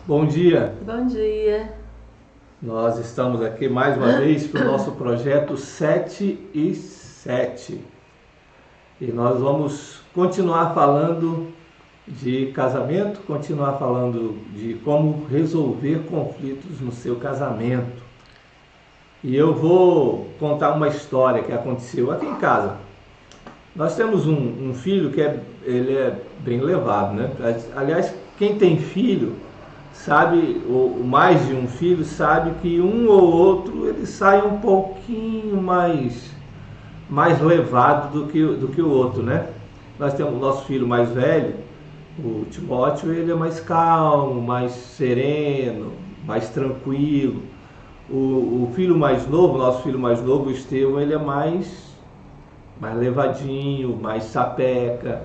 Bom dia, Bom dia. nós estamos aqui mais uma vez para o nosso projeto 7 e 7 e nós vamos continuar falando de casamento, continuar falando de como resolver conflitos no seu casamento. E eu vou contar uma história que aconteceu aqui em casa. Nós temos um filho que ele é bem levado, né? Aliás, quem tem filho sabe, ou mais de um filho, sabe que um ou outro ele sai um pouquinho mais levado do que o outro, né? Nós temos o nosso filho mais velho, o Timóteo, ele é mais calmo, mais sereno, mais tranquilo. O filho mais novo, nosso filho mais novo, o Estevão, ele é mais levadinho, mais sapeca.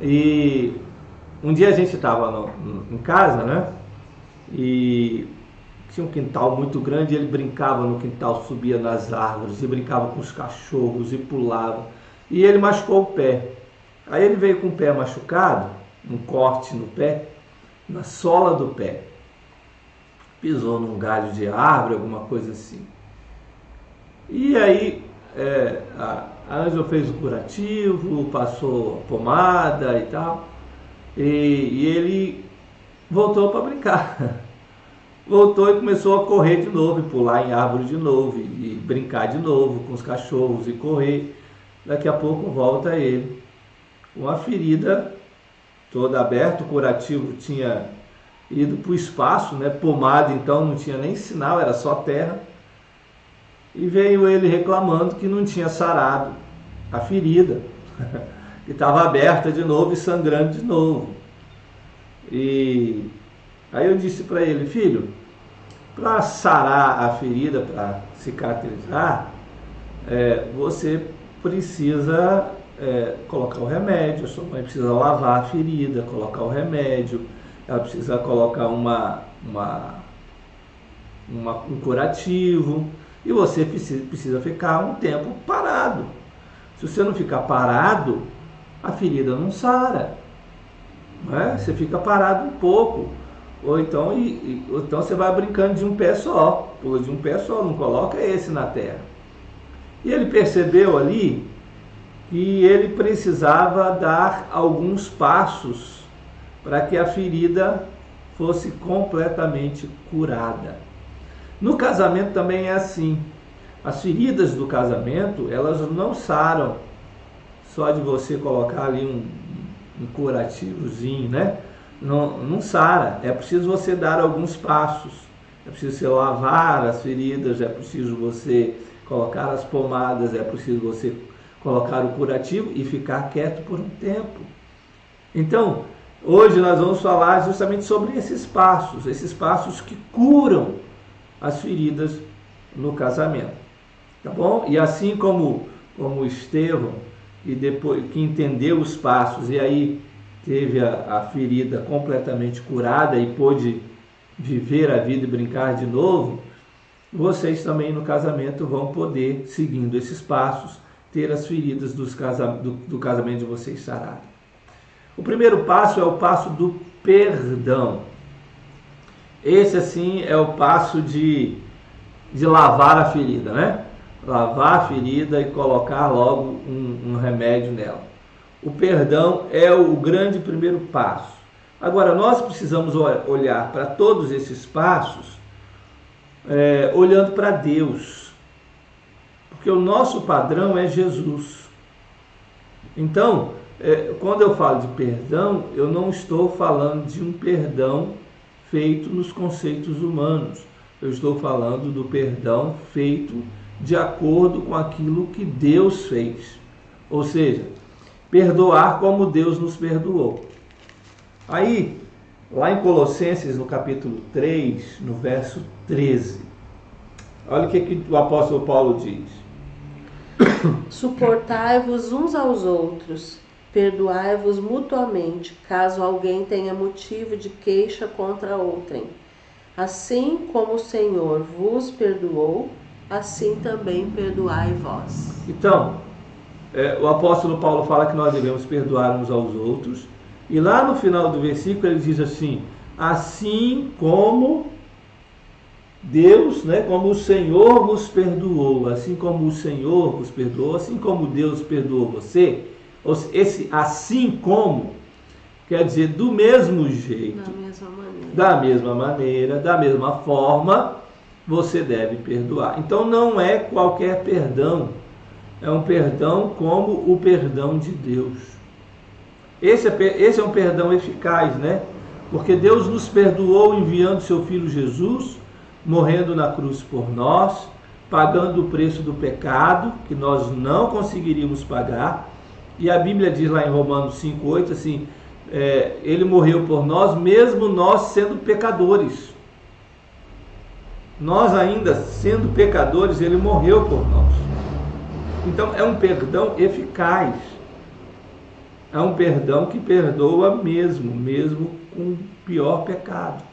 E um dia a gente estava em casa, né? E tinha um quintal muito grande, ele brincava no quintal, subia nas árvores e brincava com os cachorros e pulava. E ele machucou o pé. Aí ele veio com o pé machucado, um corte no pé, na sola do pé. Pisou num galho de árvore, alguma coisa assim. E aí a Ângela fez o curativo, passou a pomada e tal. E ele voltou para brincar. Voltou e começou a correr de novo, e pular em árvore de novo, e brincar de novo com os cachorros e correr. Daqui a pouco volta ele. Uma ferida toda aberta, o curativo tinha ido para o espaço, né? Pomada, então não tinha nem sinal, era só terra. E veio ele reclamando que não tinha sarado a ferida, que estava aberta de novo e sangrando de novo. E aí eu disse para ele: filho, para sarar a ferida, para cicatrizar, você precisa colocar o remédio. A sua mãe precisa lavar a ferida, colocar o remédio, ela precisa colocar um curativo, e você precisa ficar um tempo parado. Se você não ficar parado, a ferida não sara. Não é? Você fica parado um pouco, ou então, então você vai brincando de um pé só, pula de um pé só, não coloca esse na terra. E ele percebeu ali que ele precisava dar alguns passos para que a ferida fosse completamente curada. No casamento também é assim. As feridas do casamento, elas não saram só de você colocar ali um curativozinho, né? Não sara. É preciso você dar alguns passos. É preciso você lavar as feridas, é preciso você colocar as pomadas, é preciso você colocar o curativo e ficar quieto por um tempo. Então, hoje nós vamos falar justamente sobre esses passos que curam as feridas no casamento. Tá bom? E assim como Estevão, e depois que entendeu os passos e aí teve a ferida completamente curada e pôde viver a vida e brincar de novo, vocês também no casamento vão poder, seguindo esses passos, ter as feridas do casamento de vocês saradas. O primeiro passo é o passo do perdão. Esse assim é o passo de lavar a ferida, né? Lavar a ferida e colocar logo um remédio nela. O perdão é o grande primeiro passo. Agora, nós precisamos olhar para todos esses passos olhando para Deus, porque o nosso padrão é Jesus. Então, quando eu falo de perdão, eu não estou falando de um perdão feito nos conceitos humanos. Eu estou falando do perdão feito de acordo com aquilo que Deus fez. Ou seja, perdoar como Deus nos perdoou. Aí, lá em Colossenses, no capítulo 3, no verso 13, olha o que o apóstolo Paulo diz. Suportai-vos uns aos outros, perdoai-vos mutuamente, caso alguém tenha motivo de queixa contra outrem. Assim como o Senhor vos perdoou, assim também perdoai vós. Então, o apóstolo Paulo fala que nós devemos perdoar uns aos outros, e lá no final do versículo ele diz assim: assim como Deus, né, como o Senhor vos perdoou, assim como o Senhor vos perdoou, assim como Deus perdoou você. Esse assim como quer dizer do mesmo jeito, da mesma maneira, da mesma forma, você deve perdoar. Então não é qualquer perdão, é um perdão como o perdão de Deus. Esse é um perdão eficaz, né? Porque Deus nos perdoou enviando seu Filho Jesus, morrendo na cruz por nós, pagando o preço do pecado, que nós não conseguiríamos pagar. E a Bíblia diz lá em Romanos 5,8 assim, ele morreu por nós, mesmo nós sendo pecadores. Nós ainda sendo pecadores, ele morreu por nós. Então é um perdão eficaz. É um perdão que perdoa mesmo com o pior pecado.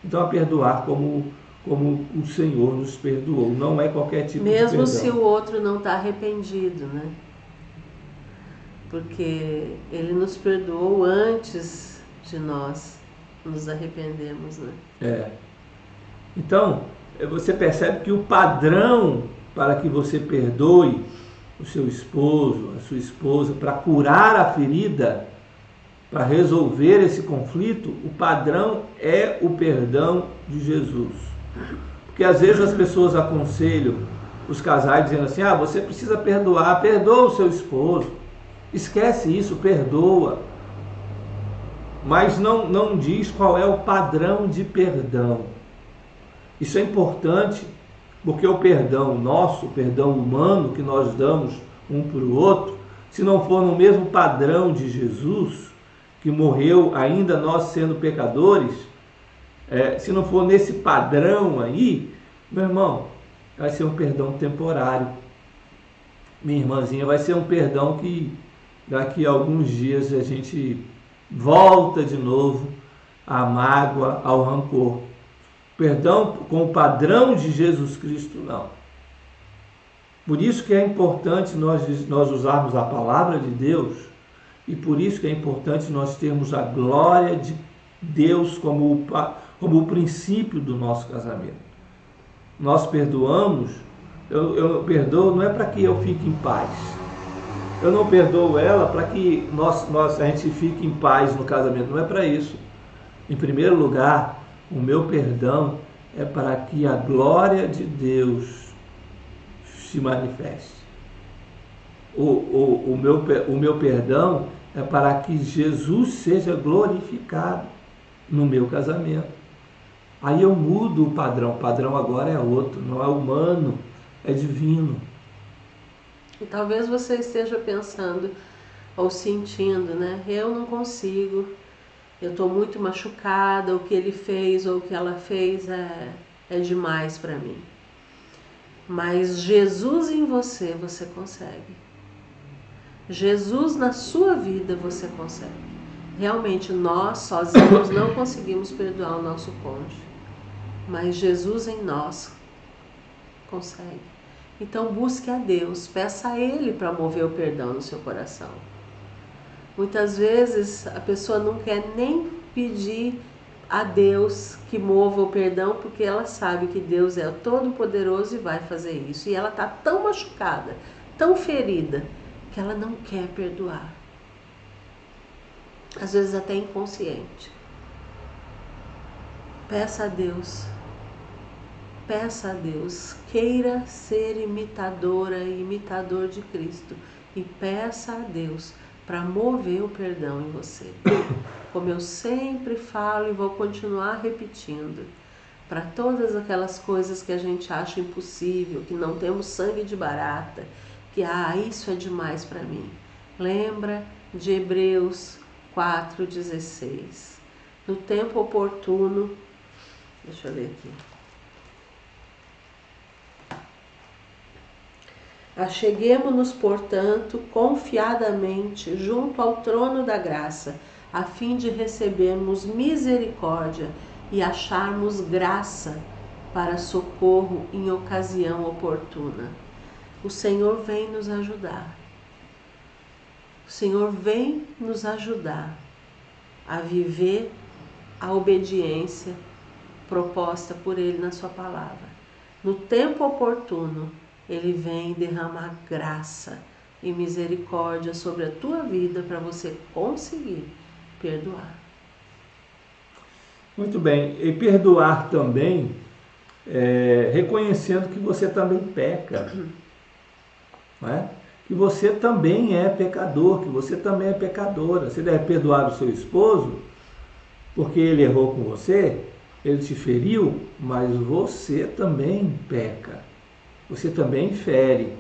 Então a perdoar como o Senhor nos perdoou. Não é qualquer tipo de perdão. Mesmo se o outro não está arrependido, né? Porque ele nos perdoou antes de nós nos arrependermos, né? Então, você percebe que o padrão para que você perdoe o seu esposo, a sua esposa, para curar a ferida, para resolver esse conflito, o padrão é o perdão de Jesus. Porque às vezes as pessoas aconselham os casais dizendo assim, você precisa perdoar, perdoa o seu esposo, esquece isso, perdoa. Mas não diz qual é o padrão de perdão. Isso é importante, porque o perdão nosso, o perdão humano que nós damos um para o outro, se não for no mesmo padrão de Jesus, que morreu ainda nós sendo pecadores, se não for nesse padrão aí, meu irmão, vai ser um perdão temporário. Minha irmãzinha, vai ser um perdão que daqui a alguns dias a gente volta de novo à mágoa, ao rancor. Perdão com o padrão de Jesus Cristo, não. Por isso que é importante nós usarmos a palavra de Deus, e por isso que é importante nós termos a glória de Deus como o princípio do nosso casamento. Nós perdoamos, eu perdoo não é para que eu fique em paz. Eu não perdoo ela para que a gente fique em paz no casamento, não é para isso. Em primeiro lugar, o meu perdão é para que a glória de Deus se manifeste. O meu perdão é para que Jesus seja glorificado no meu casamento. Aí eu mudo o padrão agora é outro, não é humano, é divino. E talvez você esteja pensando ou sentindo, né? Eu não consigo, eu estou muito machucada, o que ele fez ou o que ela fez é demais para mim. Mas Jesus em você consegue. Jesus na sua vida você consegue. Realmente nós sozinhos não conseguimos perdoar o nosso cônjuge, mas Jesus em nós consegue. Então busque a Deus, peça a Ele para mover o perdão no seu coração. Muitas vezes a pessoa não quer nem pedir a Deus que mova o perdão, porque ela sabe que Deus é todo-poderoso e vai fazer isso. E ela está tão machucada, tão ferida, que ela não quer perdoar. Às vezes até inconsciente. Peça a Deus. Peça a Deus, queira ser imitadora e imitador de Cristo e peça a Deus para mover o perdão em você. Como eu sempre falo e vou continuar repetindo, para todas aquelas coisas que a gente acha impossível, que não temos sangue de barata, que isso é demais para mim. Lembra de Hebreus 4,16. No tempo oportuno, deixa eu ler aqui. Acheguemo-nos, portanto, confiadamente junto ao trono da graça, a fim de recebermos misericórdia e acharmos graça para socorro em ocasião oportuna. O Senhor vem nos ajudar. O Senhor vem nos ajudar a viver a obediência proposta por Ele na sua palavra. No tempo oportuno, Ele vem derramar graça e misericórdia sobre a tua vida para você conseguir perdoar. Muito bem. E perdoar também, reconhecendo que você também peca. Não é? Que você também é pecador, que você também é pecadora. Você deve perdoar o seu esposo porque ele errou com você, ele te feriu, mas você também peca. Você também fere.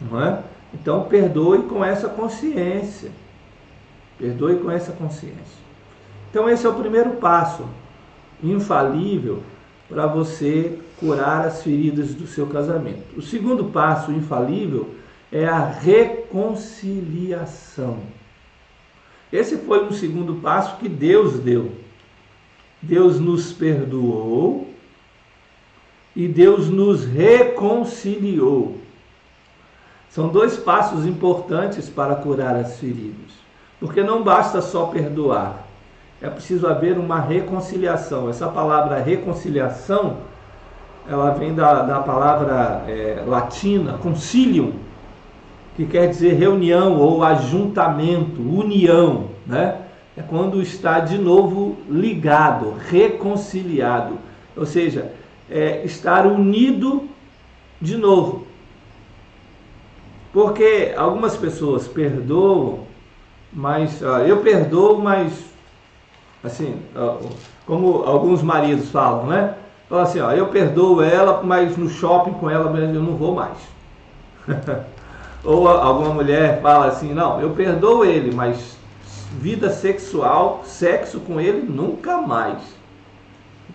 Não é? Então perdoe com essa consciência. Perdoe com essa consciência. Então esse é o primeiro passo infalível para você curar as feridas do seu casamento. O segundo passo infalível é a reconciliação. Esse foi o segundo passo que Deus deu. Deus nos perdoou e Deus nos reconciliou. São dois passos importantes para curar as feridas. Porque não basta só perdoar. É preciso haver uma reconciliação. Essa palavra reconciliação, ela vem da palavra latina, concilium, que quer dizer reunião ou ajuntamento, união, né? É quando está de novo ligado, reconciliado. Ou seja, estar unido de novo. Porque algumas pessoas perdoam, mas eu perdoo, mas assim, como alguns maridos falam, né? Falam assim, eu perdoo ela, mas no shopping com ela eu não vou mais. Ou alguma mulher fala assim, não, eu perdoo ele, mas vida sexual, sexo com ele, nunca mais.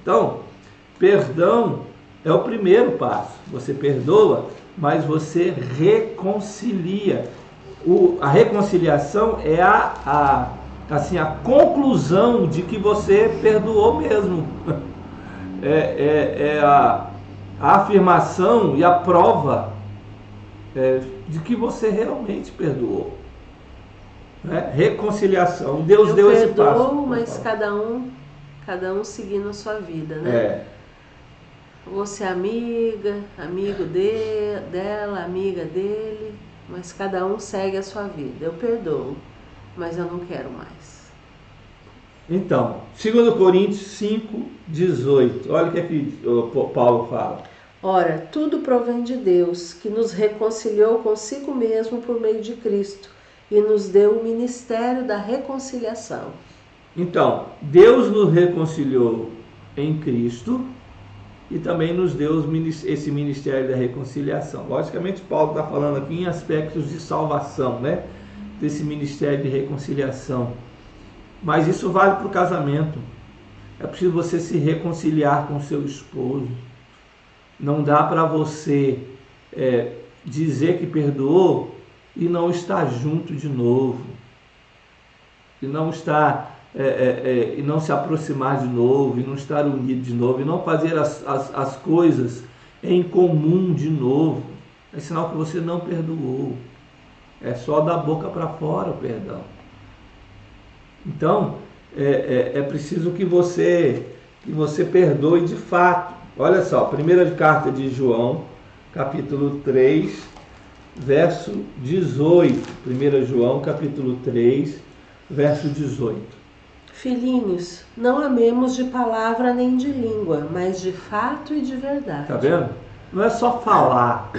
Então, perdão é o primeiro passo. Você perdoa, mas você reconcilia. A reconciliação é a conclusão de que você perdoou mesmo. A afirmação e a prova de que você realmente perdoou. Reconciliação. Deus deu esse passo. Eu perdoo, mas cada um seguindo a sua vida, né? Você é amigo dela, amiga dele, mas cada um segue a sua vida. Eu perdoo, mas eu não quero mais. Então, 2 Coríntios 5:18. Olha o que Paulo fala. Ora, tudo provém de Deus, que nos reconciliou consigo mesmo por meio de Cristo e nos deu o ministério da reconciliação. Então, Deus nos reconciliou em Cristo e também nos deu esse ministério da reconciliação. Logicamente, Paulo está falando aqui em aspectos de salvação, né? Desse ministério de reconciliação. Mas isso vale para o casamento. É preciso você se reconciliar com o seu esposo. Não dá para você dizer que perdoou e não estar junto de novo. E não estar e não se aproximar de novo, e não estar unido de novo, e não fazer as coisas em comum de novo. É sinal que você não perdoou. É só da boca para fora o perdão. Então, é preciso que você perdoe de fato. Olha só, primeira carta de João, capítulo 3, verso 18. 1 João, capítulo 3, verso 18. Filhinhos, não amemos de palavra nem de língua, mas de fato e de verdade. Tá vendo? Não é só falar.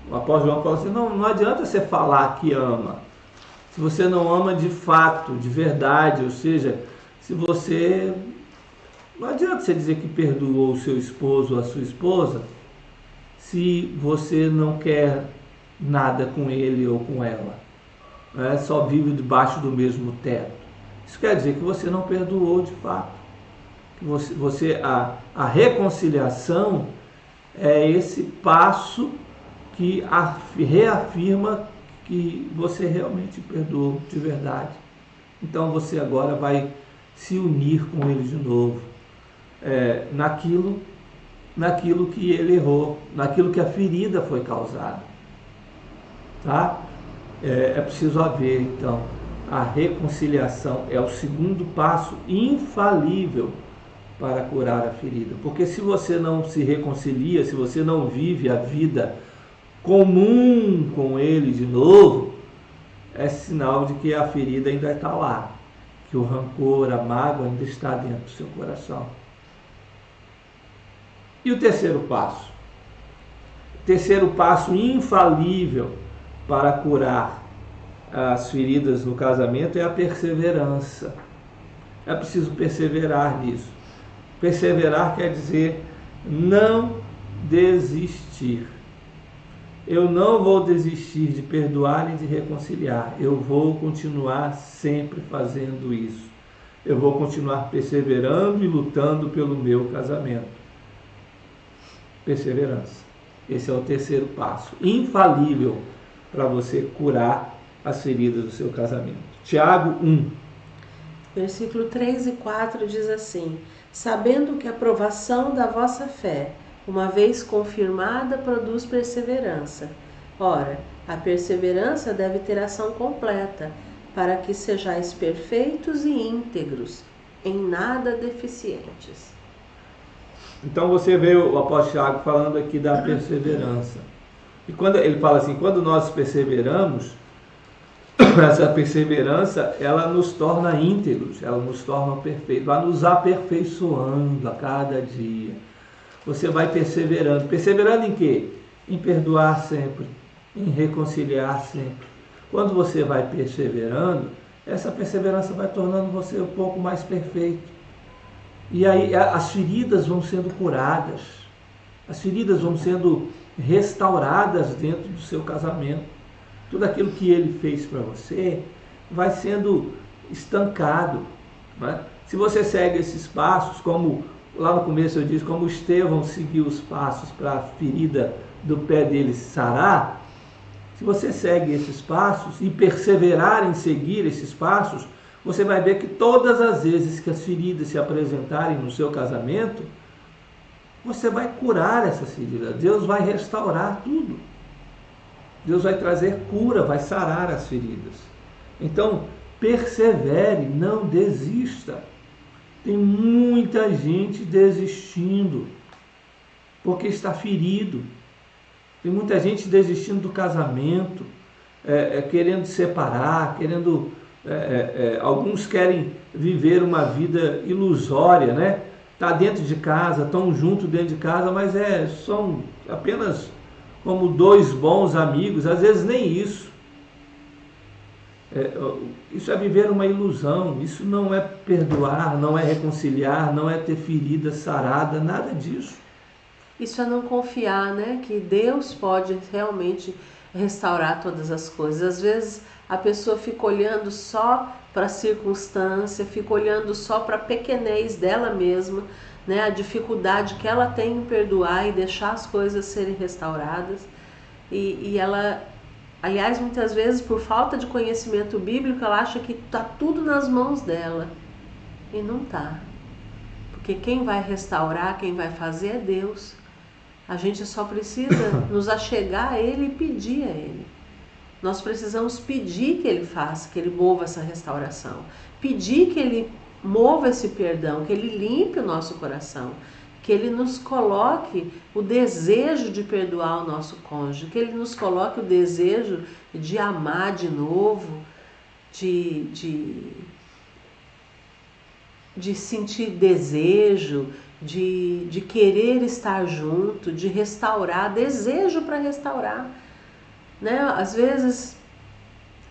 O apóstolo João fala assim, não adianta você falar que ama. Se você não ama de fato, de verdade, ou seja, se você... Não adianta você dizer que perdoou o seu esposo ou a sua esposa, se você não quer nada com ele ou com ela. Só vive debaixo do mesmo teto. Isso quer dizer que você não perdoou de fato. Que a reconciliação é esse passo que reafirma que você realmente perdoou de verdade. Então você agora vai se unir com ele de novo, naquilo que ele errou, naquilo que a ferida foi causada. Tá? É preciso haver, então, A reconciliação é o segundo passo infalível para curar a ferida. Porque se você não se reconcilia, se você não vive a vida comum com ele de novo, é sinal de que a ferida ainda está lá, que o rancor, a mágoa ainda está dentro do seu coração. E o terceiro passo? O terceiro passo infalível para curar as feridas no casamento é a perseverança. É preciso perseverar nisso. Perseverar quer dizer não desistir. Eu não vou desistir de perdoar e de reconciliar. Eu vou continuar sempre fazendo isso. Eu vou continuar perseverando e lutando pelo meu casamento. Perseverança. Esse é o terceiro passo, infalível para você curar as feridas do seu casamento. Tiago 1. Versículo 3 e 4 diz assim: sabendo que a provação da vossa fé, uma vez confirmada, produz perseverança. Ora, a perseverança deve ter ação completa, para que sejais perfeitos e íntegros, em nada deficientes. Então você vê o apóstolo Tiago falando aqui da perseverança. E quando ele fala assim, quando nós perseveramos, essa perseverança, ela nos torna íntegros, ela nos torna perfeitos, vai nos aperfeiçoando a cada dia. Você vai perseverando. Perseverando em quê? Em perdoar sempre, em reconciliar sempre. Quando você vai perseverando, essa perseverança vai tornando você um pouco mais perfeito. E aí as feridas vão sendo curadas, as feridas vão sendo restauradas dentro do seu casamento. Tudo aquilo que ele fez para você vai sendo estancado, né? Se você segue esses passos, como lá no começo eu disse, como Estevão seguiu os passos para a ferida do pé dele sarar, se você segue esses passos e perseverar em seguir esses passos, você vai ver que todas as vezes que as feridas se apresentarem no seu casamento, você vai curar essas feridas. Deus vai restaurar tudo. Deus vai trazer cura, vai sarar as feridas. Então, persevere, não desista. Tem muita gente desistindo porque está ferido. Tem muita gente desistindo do casamento, querendo separar, querendo... alguns querem viver uma vida ilusória, né? Tá dentro de casa, estão juntos dentro de casa, mas são apenas como dois bons amigos, às vezes nem isso. Isso é viver uma ilusão, isso não é perdoar, não é reconciliar, não é ter ferida sarada, nada disso. Isso é não confiar, né? Que Deus pode realmente restaurar todas as coisas. Às vezes a pessoa fica olhando só para a circunstância, fica olhando só para a pequenez dela mesma, né? A dificuldade que ela tem em perdoar e deixar as coisas serem restauradas. E ela, aliás, muitas vezes por falta de conhecimento bíblico, ela acha que está tudo nas mãos dela. E não está. Porque quem vai restaurar, quem vai fazer é Deus. A gente só precisa nos achegar a Ele e pedir a Ele. Nós precisamos pedir que Ele faça, que Ele mova essa restauração. Pedir que Ele mova esse perdão, que Ele limpe o nosso coração. Que Ele nos coloque o desejo de perdoar o nosso cônjuge. Que Ele nos coloque o desejo de amar de novo, de sentir desejo, de querer estar junto, de restaurar, desejo para restaurar. Né? Às vezes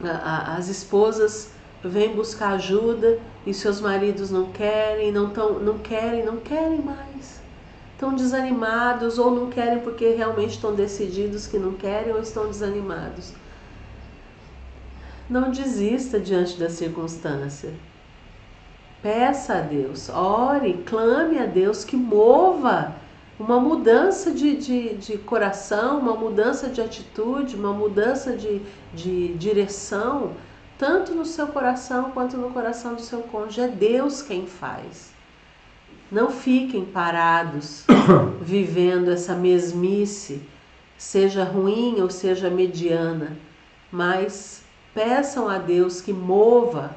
as esposas vêm buscar ajuda e seus maridos não querem, não querem mais. Estão desanimados ou não querem porque realmente estão decididos que não querem ou estão desanimados. Não desista diante da circunstância. Peça a Deus, ore, clame a Deus que mova uma mudança de coração, uma mudança de atitude, uma mudança de direção, tanto no seu coração quanto no coração do seu cônjuge. É Deus quem faz. Não fiquem parados vivendo essa mesmice, seja ruim ou seja mediana, mas Peçam a Deus que mova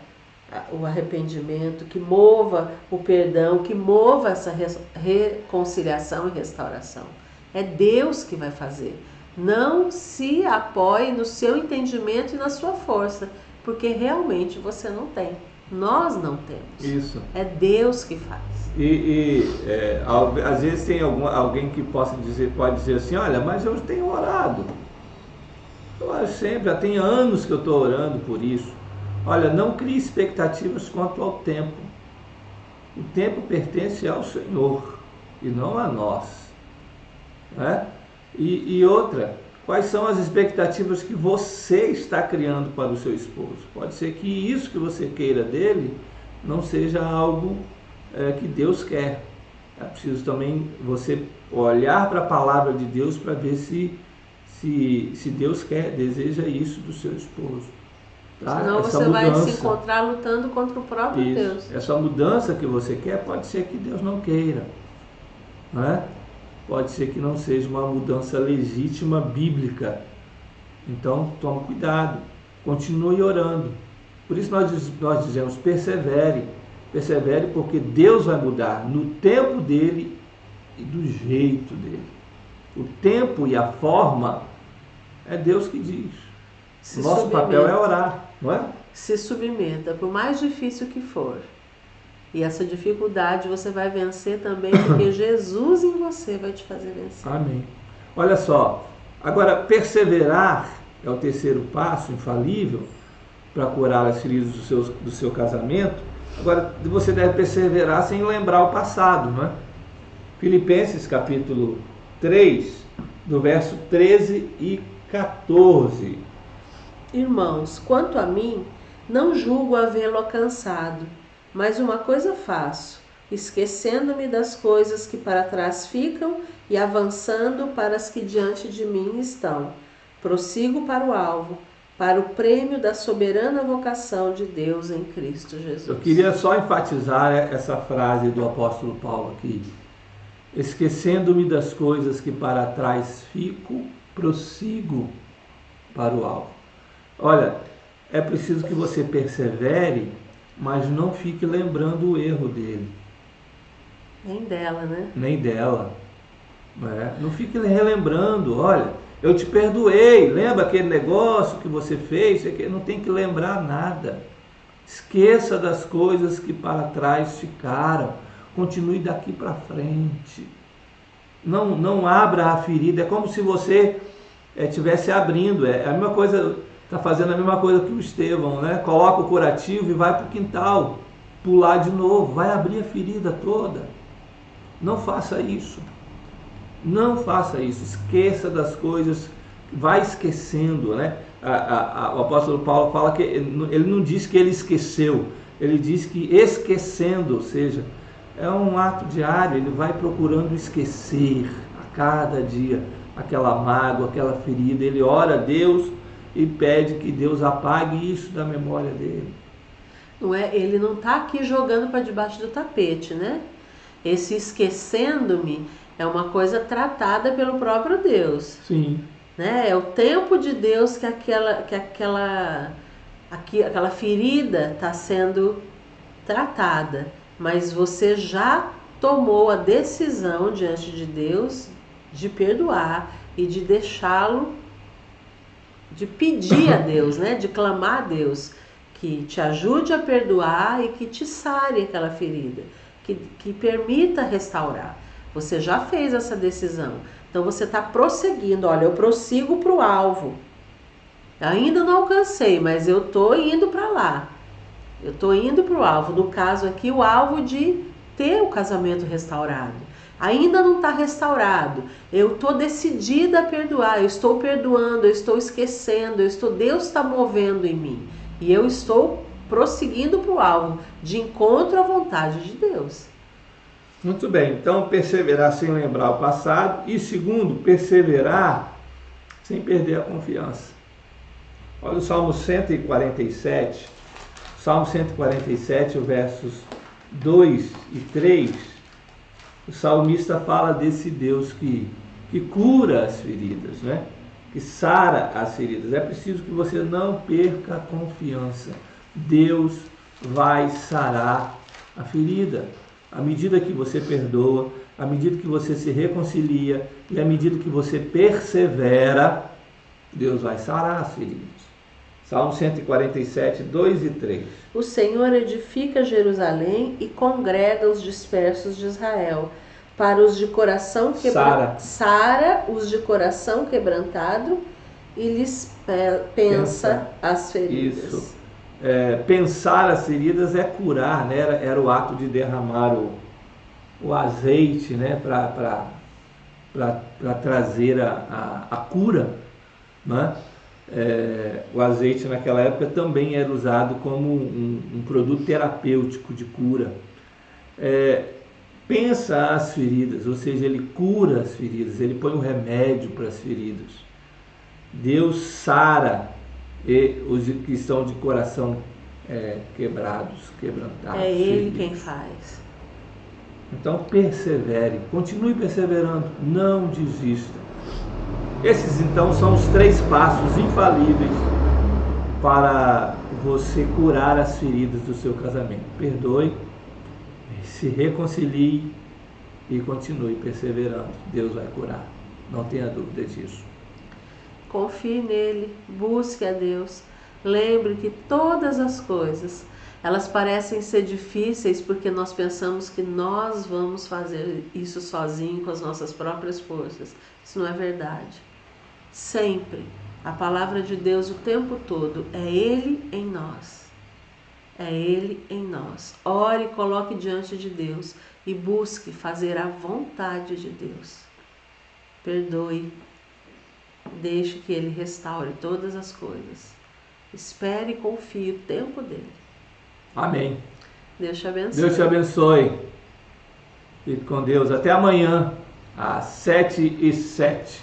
o arrependimento, que mova o perdão, que mova essa reconciliação e restauração. É Deus que vai fazer. Não se apoie no seu entendimento e na sua força, porque realmente você não tem. Nós não temos. Isso. É Deus que faz. Às vezes tem alguém que pode dizer assim, olha, mas eu tenho orado. Eu oro sempre, já tem anos que eu estou orando por isso. Olha, não crie expectativas quanto ao tempo. O tempo pertence ao Senhor e não a nós. Né? E outra, quais são as expectativas que você está criando para o seu esposo? Pode ser que isso que você queira dele não seja algo que Deus quer. É preciso também você olhar para a palavra de Deus para ver se Deus deseja isso do seu esposo. Tá? Senão você vai se encontrar lutando contra o próprio Deus. Essa mudança que você quer, pode ser que Deus não queira. Né? Pode ser que não seja uma mudança legítima bíblica. Então, tome cuidado. Continue orando. Por isso nós dizemos, persevere. Persevere porque Deus vai mudar no tempo dele e do jeito dele. O tempo e a forma é Deus que diz. Nosso papel é orar, não é? Se submeta, por mais difícil que for. E essa dificuldade você vai vencer também, porque Jesus em você vai te fazer vencer. Amém. Olha só, agora perseverar é o terceiro passo infalível para curar as feridas do seu casamento. Agora, você deve perseverar sem lembrar o passado, não é? Filipenses capítulo 3, do verso 13 e 14. Irmãos, quanto a mim, não julgo havê-lo alcançado, mas uma coisa faço, esquecendo-me das coisas que para trás ficam e avançando para as que diante de mim estão. Prossigo para o alvo, para o prêmio da soberana vocação de Deus em Cristo Jesus. Eu queria só enfatizar essa frase do apóstolo Paulo aqui. Esquecendo-me das coisas que para trás fico, prossigo para o alvo. Olha, é preciso que você persevere, mas não fique lembrando o erro dele. Nem dela, né? Nem dela. Não fique relembrando, olha, eu te perdoei, lembra aquele negócio que você fez? Não tem que lembrar nada. Esqueça das coisas que para trás ficaram. Continue daqui para frente. Não abra a ferida. É como se você estivesse abrindo. É a mesma coisa, está fazendo a mesma coisa que o Estevão, né? Coloca o curativo e vai para o quintal, pular de novo, vai abrir a ferida toda. Não faça isso. Não faça isso. Esqueça das coisas, vai esquecendo, né? O apóstolo Paulo fala que ele não diz que ele esqueceu, ele diz que esquecendo, ou seja, é um ato diário, ele vai procurando esquecer a cada dia aquela mágoa, aquela ferida. Ele ora a Deus e pede que Deus apague isso da memória dele. Não é? Ele não está aqui jogando para debaixo do tapete, né? Esse esquecendo-me é uma coisa tratada pelo próprio Deus. Sim. Né? É o tempo de Deus que aquela ferida está sendo tratada. Mas você já tomou a decisão diante de Deus de perdoar e de deixá-lo, de pedir a Deus, né? De clamar a Deus que te ajude a perdoar e que te sare aquela ferida, que permita restaurar. Você já fez essa decisão, então você está prosseguindo. Olha, eu prossigo para o alvo. Ainda não alcancei, mas eu estou indo para lá. Eu estou indo para o alvo. No caso aqui, o alvo de ter o casamento restaurado. Ainda não está restaurado. Eu estou decidida a perdoar. Eu estou perdoando, eu estou esquecendo. Deus está movendo em mim. E eu estou prosseguindo para o alvo, de encontro à vontade de Deus. Muito bem, então perseverar sem lembrar o passado. E segundo, perseverar sem perder a confiança. Olha o Salmo 147. Salmo 147, versos 2 e 3. O salmista fala desse Deus que cura as feridas, né? que sara as feridas. É preciso que você não perca a confiança. Deus vai sarar a ferida. À medida que você perdoa, à medida que você se reconcilia e à medida que você persevera, Deus vai sarar as feridas. Salmo 147, 2 e 3. O Senhor edifica Jerusalém e congrega os dispersos de Israel. Para os de coração sara os de coração quebrantado e lhes pensa as feridas. Isso. Pensar as feridas é curar, né? Era o ato de derramar o azeite, né? Para trazer a cura, né? O azeite naquela época também era usado como um produto terapêutico de cura. Pensa as feridas, ou seja, ele cura as feridas, ele põe um remédio para as feridas. Deus sara os que estão de coração quebrados, quebrantados. É Ele feridos. quem faz. Então persevere, continue perseverando, não desista. Esses então são os 3 passos infalíveis para você curar as feridas do seu casamento. Perdoe, se reconcilie e continue perseverando. Deus vai curar, não tenha dúvida disso. Confie nele, busque a Deus. Lembre que todas as coisas, elas parecem ser difíceis porque nós pensamos que nós vamos fazer isso sozinho com as nossas próprias forças. Isso não é verdade. Sempre, a palavra de Deus o tempo todo é Ele em nós. É Ele em nós. Ore, coloque diante de Deus e busque fazer a vontade de Deus. Perdoe. Deixe que Ele restaure todas as coisas. Espere e confie o tempo dele. Amém. Deus te abençoe. Deus te abençoe. Fique com Deus. Até amanhã, às 7h07.